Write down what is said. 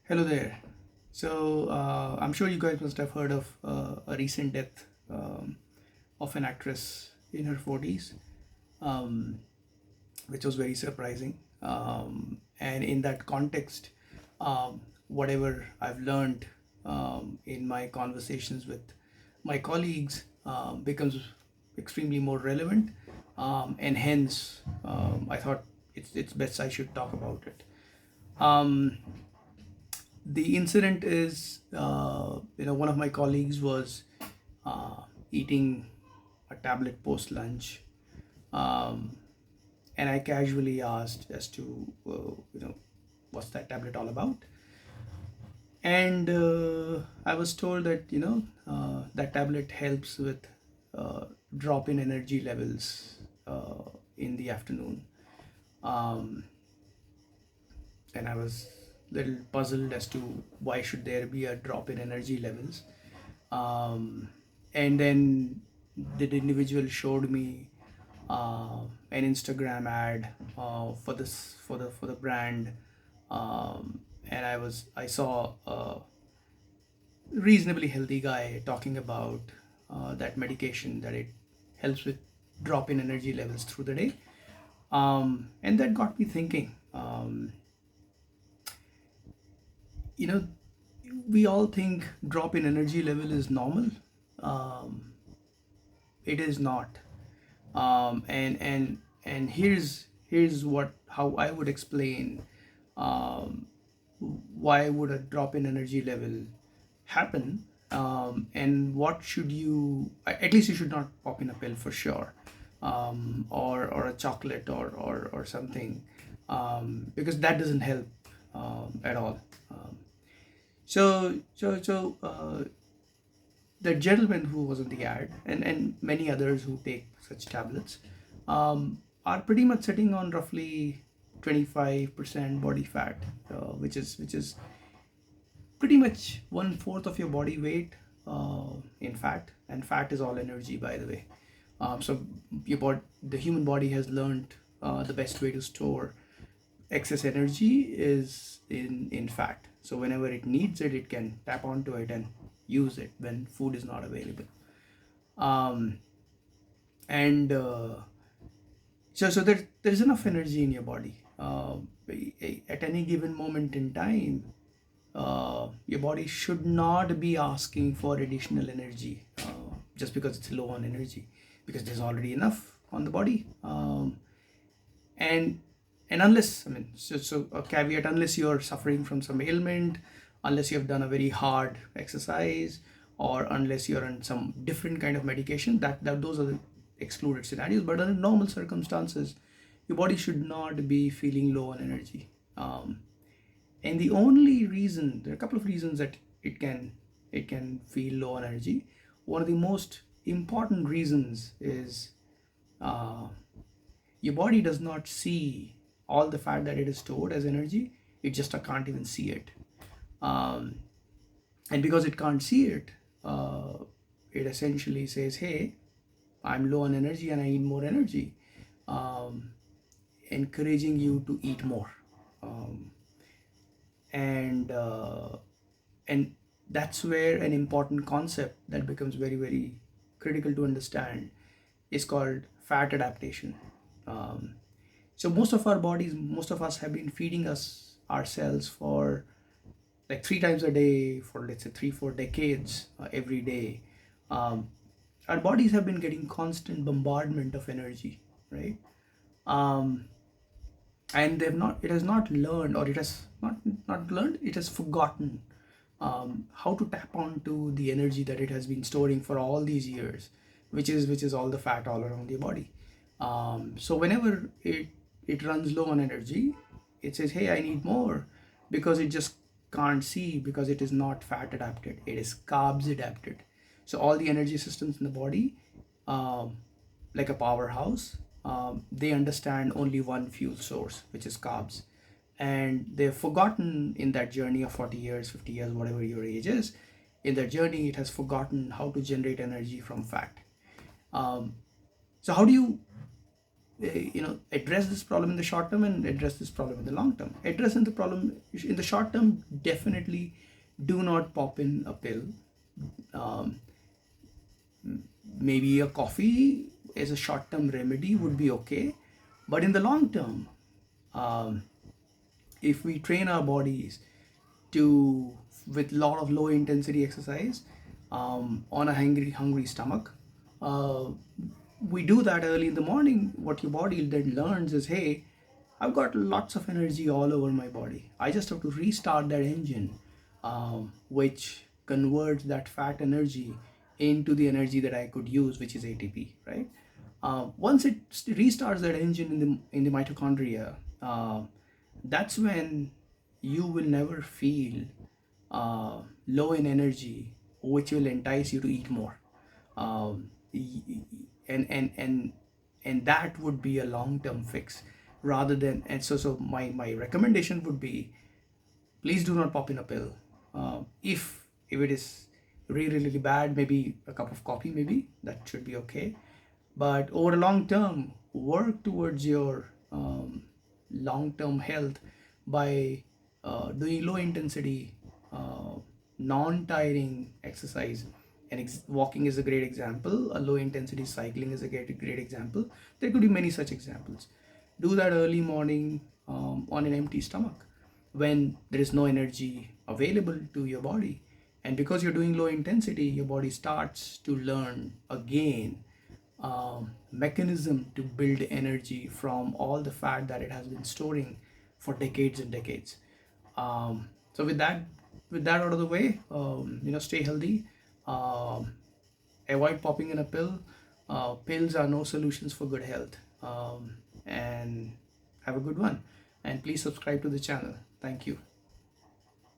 Hello there. I'm sure you guys must have heard of a recent death of an actress in her 40s, um, which was very surprising. And in that context, whatever I've learned in my conversations with my colleagues becomes extremely more relevant. And hence, I thought it's best I should talk about it. Um, the incident is, one of my colleagues was eating a tablet post lunch, um, and I casually asked as to, what's that tablet all about? And I was told that, that tablet helps with drop in energy levels in the afternoon. Um, and I was a little puzzled as to why should there be a drop in energy levels. Um, and then the individual showed me an Instagram ad for this for the brand, and I saw a reasonably healthy guy talking about that medication that it helps with drop in energy levels through the day, and that got me thinking. You know, we all think drop in energy level is normal. Um, it is not. And here's what how I would explain um, why would a drop in energy level happen, and what should you, at least you should not pop in a pill for sure, or a chocolate or something, because that doesn't help at all. um, so the gentleman who was in the ad, and many others who take such tablets, are pretty much sitting on roughly 25% body fat, which is pretty much one fourth of your body weight in fat, and fat is all energy, by the way. So the human body has learned the best way to store excess energy is in fat. So whenever it needs it, it can tap onto it and use it when food is not available. um, and so there's enough energy in your body. At any given moment in time, your body should not be asking for additional energy just because it's low on energy, because there's already enough on the body. And unless, I mean, so a caveat, unless you're suffering from some ailment, unless you have done a very hard exercise, or unless you're on some different kind of medication, that those are the excluded scenarios. But under normal circumstances, your body should not be feeling low on energy. And the only reason, there are a couple of reasons that it can feel low on energy. One of the most important reasons is uh, your body does not see all the fat that it is stored as energy. It just can't even see it. um, and because it can't see it, uh, it essentially says, hey, I'm low on energy and I need more energy, um, encouraging you to eat more. um, and that's where an important concept that becomes very, very critical to understand is called fat adaptation. um, so most of us have been feeding us ourselves for like three times a day for, let's say, 3-4 decades, every day. um, our bodies have been getting constant bombardment of energy, right? um, and they've not it has not learned, or it has not learned, it has forgotten how to tap onto the energy that it has been storing for all these years, which is all the fat all around your body. So whenever it runs low on energy, it says, hey, I need more, because it just can't see, because it is not fat adapted, it is carbs adapted. So all the energy systems in the body, um, like a powerhouse, they understand only one fuel source, which is carbs. And they've forgotten in that journey of 40 years, 50 years, whatever your age is, in that journey, it has forgotten how to generate energy from fat. Um, so, how do you address this problem in the short term and address this problem in the long term. Addressing the problem in the short term, definitely do not pop in a pill. um, Maybe a coffee as a short term remedy would be okay, but in the long term, um, if we train our bodies to with a lot of low intensity exercise on a hungry stomach, uh, we do that early in the morning, what your body then learns is, hey, I've got lots of energy all over my body. I just have to restart that engine, which converts that fat energy into the energy that I could use, which is ATP, right? Once it restarts that engine in the mitochondria, that's when you will never feel low in energy, which will entice you to eat more. Um, and that would be a long-term fix rather than. And so my recommendation would be, please do not pop in a pill. If it is really bad, maybe a cup of coffee, maybe that should be okay. But over a long term, work towards your long-term health by doing low intensity, non-tiring exercise. And walking is a great example. A low intensity cycling is a great example. There could be many such examples. Do that early morning on an empty stomach when there is no energy available to your body. And because you're doing low intensity, your body starts to learn again mechanism to build energy from all the fat that it has been storing for decades and decades. So with that out of the way, stay healthy. Um, Avoid popping in a pill. Pills are no solutions for good health. And have a good one. And please subscribe to the channel. Thank you.